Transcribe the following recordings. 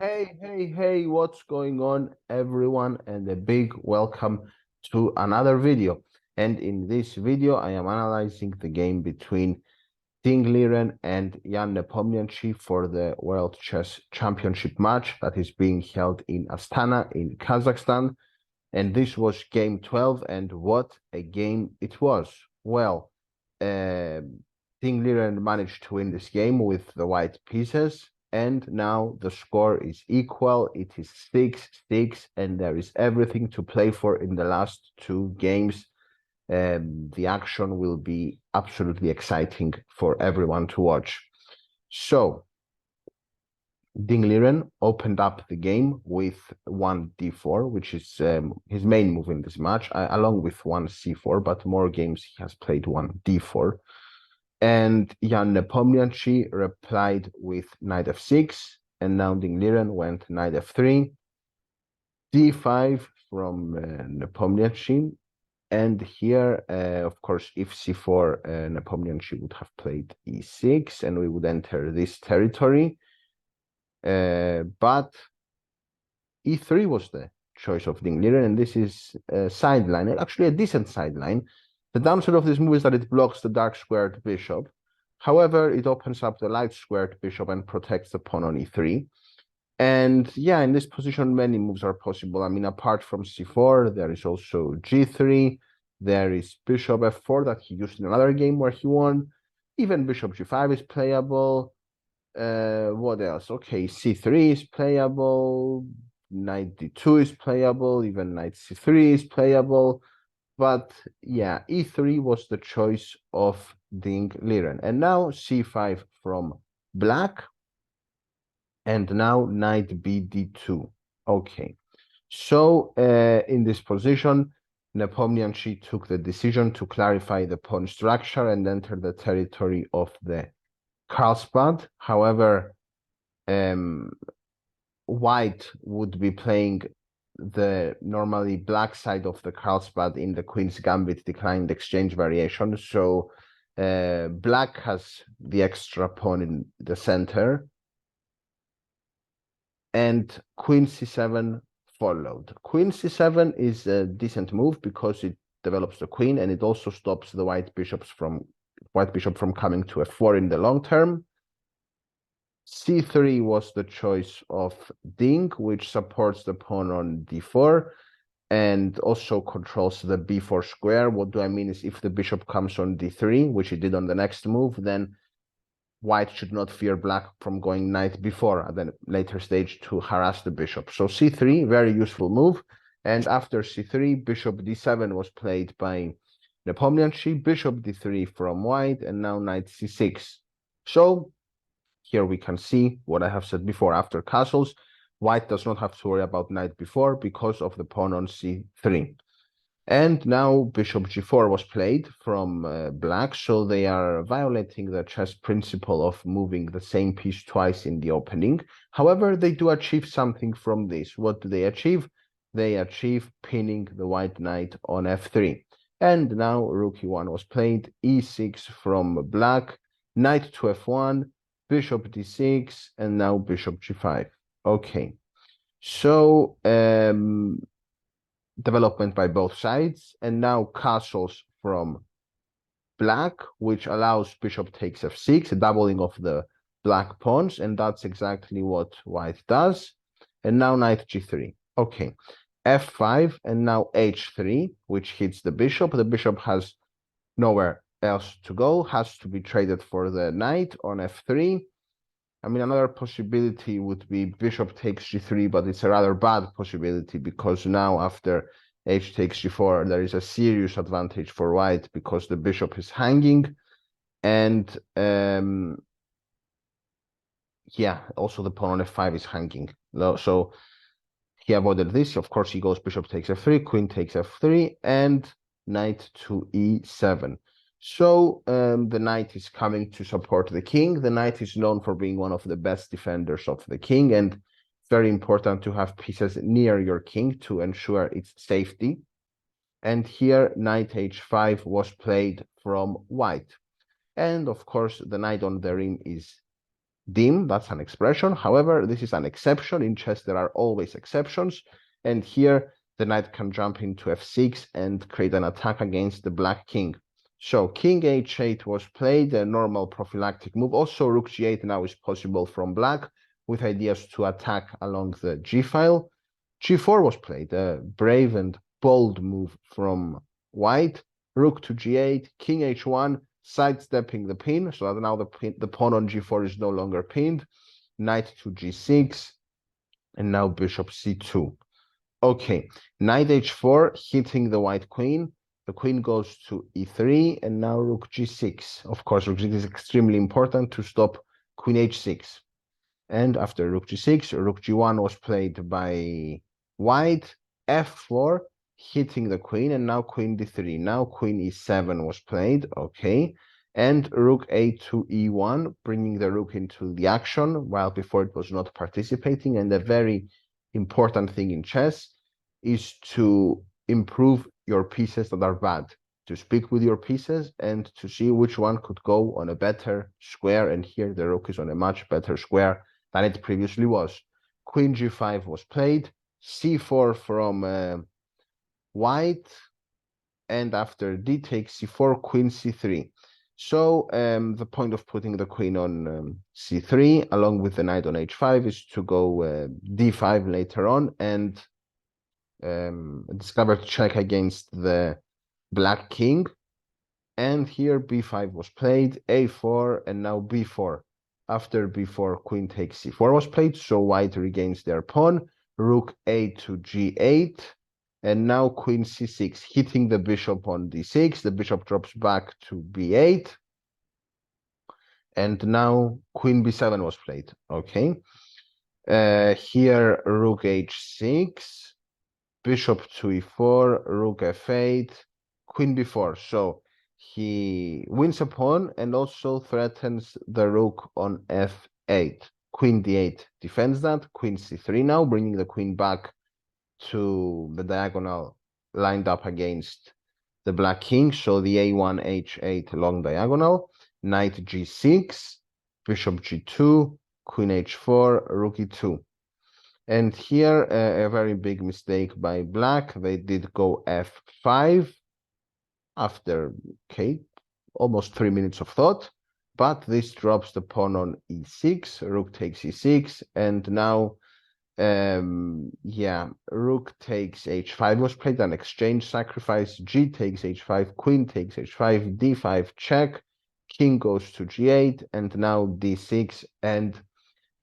Hey, what's going on, everyone? And a big welcome to another video. And in this video, I am analyzing the game between Ding Liren and Ian Nepomniachtchi for the World Chess Championship match that is being held in Astana in Kazakhstan. And this was game 12, and what a game it was. Well, Ding Liren managed to win this game with the white pieces. And now the score is equal. It is 6-6, and there is everything to play for in the last two games. The action will be absolutely exciting for everyone to watch. So, Ding Liren opened up the game with one d4, which is his main move in this match, along with one c4, but more games he has played one d4. And Ian Nepomniachtchi replied with knight f6, and now Ding Liren went knight f3, d5 from Nepomniachtchi, and here, of course, if c4, Nepomniachtchi would have played e6, and we would enter this territory. But e3 was the choice of Ding Liren, and this is a sideline, actually a decent sideline. The downside of this move is that it blocks the dark squared bishop. However, it opens up the light squared bishop and protects the pawn on e3. And yeah, in this position, many moves are possible. I mean, apart from c4, there is also g3. There is bishop f4 that he used in another game where he won. Even bishop g5 is playable. What else? Okay, c3 is playable. Knight d2 is playable. Even knight c3 is playable. But yeah, e3 was the choice of Ding Liren. And now c5 from black. And now knight b d2. Okay. So in this position, Nepomniachtchi took the decision to clarify the pawn structure and enter the territory of the Carlsbad. However, white would be playing the normally black side of the Carlsbad in the Queen's Gambit declined exchange variation. So black has the extra pawn in the center. And Queen c7 followed. Queen c7 is a decent move because it develops the queen and it also stops the white bishop from coming to f4 in the long term. c3 was the choice of Ding, which supports the pawn on d4 and also controls the b4 square. What do I mean is if the bishop comes on d3, which it did on the next move, then white should not fear black from going knight b4 at the later stage to harass the bishop. So c3, very useful move. And after c3, bishop d7 was played by Nepomniachtchi, bishop d3 from white, and now knight c6. So here we can see what I have said before. After castles, white does not have to worry about knight b4 because of the pawn on c3. And now bishop g4 was played from black, so they are violating the chess principle of moving the same piece twice in the opening. However, they do achieve something from this. What do they achieve? They achieve pinning the white knight on f3. And now rook e1 was played, e6 from black, knight to f1, bishop d6, and now bishop g5. Okay, so development by both sides, and now castles from black, which allows bishop takes f6, a doubling of the black pawns, and that's exactly what white does. And now knight g3. Okay, f5, and now h3, which hits the bishop. The bishop has nowhere else to go, has to be traded for the knight on f3. I mean, another possibility would be bishop takes g3, but it's a rather bad possibility because now after h takes g4, there is a serious advantage for white because the bishop is hanging. And yeah, also the pawn on f5 is hanging. So he avoided this. Of course, he goes bishop takes f3, queen takes f3, and knight to e7. So the knight is coming to support the king. The knight is known for being one of the best defenders of the king, and it's very important to have pieces near your king to ensure its safety. And here knight h5 was played from white. And of course, the knight on the rim is dim, that's an expression. However, this is an exception. In chess, there are always exceptions. And here, the knight can jump into f6 and create an attack against the black king. So king h8 was played, a normal prophylactic move. Also, rook g8 now is possible from black with ideas to attack along the g file. g4 was played, a brave and bold move from white. Rook to g8, king h1, sidestepping the pin, so that now the pawn on g4 is no longer pinned. Knight to g6, and now bishop c2. Okay, knight h4, hitting the white queen. The queen goes to e3, and now rook g6. Of course, rook g6 is extremely important to stop queen h6. And after rook g6, rook g1 was played by white, f4, hitting the queen, and now queen d3. Now queen e7 was played, okay. And rook a2 e1, bringing the rook into the action, while before it was not participating. And a very important thing in chess is to improve your pieces that are bad, to speak with your pieces and to see which one could go on a better square. And here the rook is on a much better square than it previously was. Queen g5 was played, c4 from white, and after d takes c4, queen c3. So the point of putting the queen on c3 along with the knight on h5 is to go d5 later on and discover check against the black king. And here b5 was played, a4, and now b4. After b4, queen takes c4 was played, so white regains their pawn. Rook a to g8, and now queen c6, hitting the bishop on d6. The bishop drops back to b8, and now queen b7 was played. Okay, here rook h6, bishop to e4, rook f8, queen b4. So he wins a pawn and also threatens the rook on f8. Queen d8 defends that. Queen c3 now, bringing the queen back to the diagonal lined up against the black king. So the a1, h8 long diagonal. Knight g6, bishop g2, queen h4, rook e2. And here, a very big mistake by black. They did go f5 after, okay, almost 3 minutes of thought. But this drops the pawn on e6, rook takes e6, and now, yeah, rook takes h5 was played, an exchange sacrifice, g takes h5, queen takes h5, d5 check, king goes to g8, and now d6, and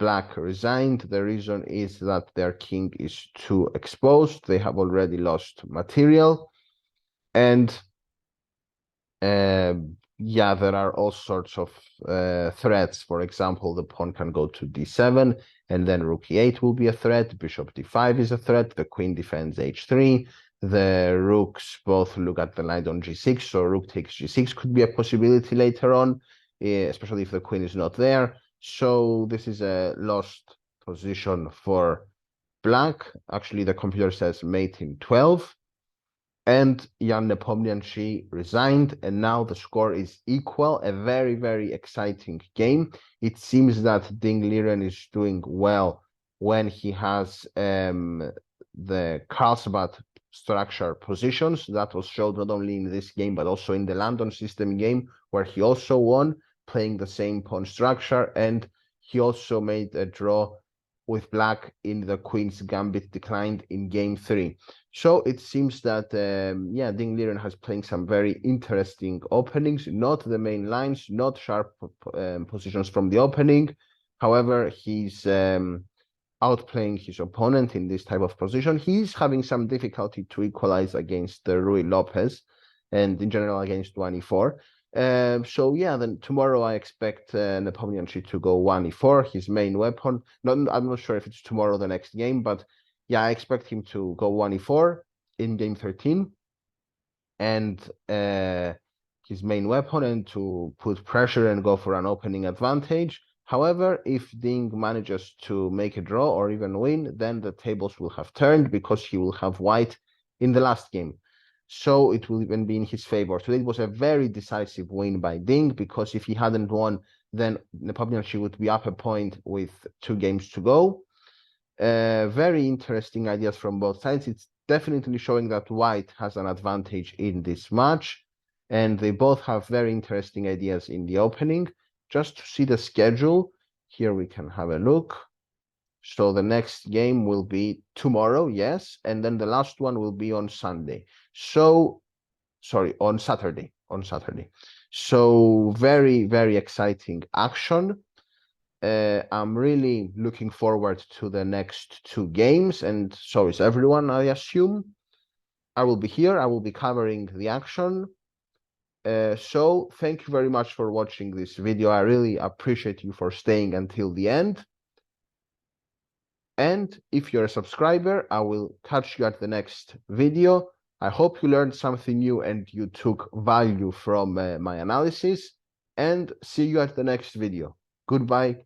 black resigned. The reason is that their king is too exposed. They have already lost material. And yeah, there are all sorts of threats. For example, the pawn can go to d7, and then rook e8 will be a threat. Bishop d5 is a threat. The queen defends h3. The rooks both look at the knight on g6, so rook takes g6 could be a possibility later on, especially if the queen is not there. So this is a lost position for black. Actually, the computer says mate in 12. And Ian Nepomniachtchi resigned, and now the score is equal. A very, very exciting game. It seems that Ding Liren is doing well when he has the Carlsbad structure positions. That was showed not only in this game, but also in the London system game, where he also won, playing the same pawn structure, and he also made a draw with black in the Queen's Gambit declined in game 3. So it seems that, yeah, Ding Liren has playing some very interesting openings, not the main lines, not sharp positions from the opening. However, he's outplaying his opponent in this type of position. He's having some difficulty to equalize against Rui Lopez and in general against 1e4. So yeah, then tomorrow I expect Nepomniachtchi to go 1e4, his main weapon. I'm not sure if it's tomorrow or the next game, but yeah, I expect him to go 1e4 in game 13 and his main weapon, and to put pressure and go for an opening advantage. However, if Ding manages to make a draw or even win, then the tables will have turned because he will have white in the last game. So it will even be in his favor. Today it was a very decisive win by Ding, because if he hadn't won, then Nepomniachtchi would be up a point with 2 games to go. Very interesting ideas from both sides. It's definitely showing that white has an advantage in this match, and they both have very interesting ideas in the opening. Just to see the schedule, here we can have a look. So the next game will be tomorrow, yes, and then the last one will be on Sunday. So, sorry, on Saturday. So very, very exciting action. I'm really looking forward to the next 2 games, and so is everyone, I assume. I will be here. I will be covering the action. So thank you very much for watching this video. I really appreciate you for staying until the end. And if you're a subscriber, I will catch you at the next video. I hope you learned something new and you took value from my analysis. And see you at the next video. Goodbye.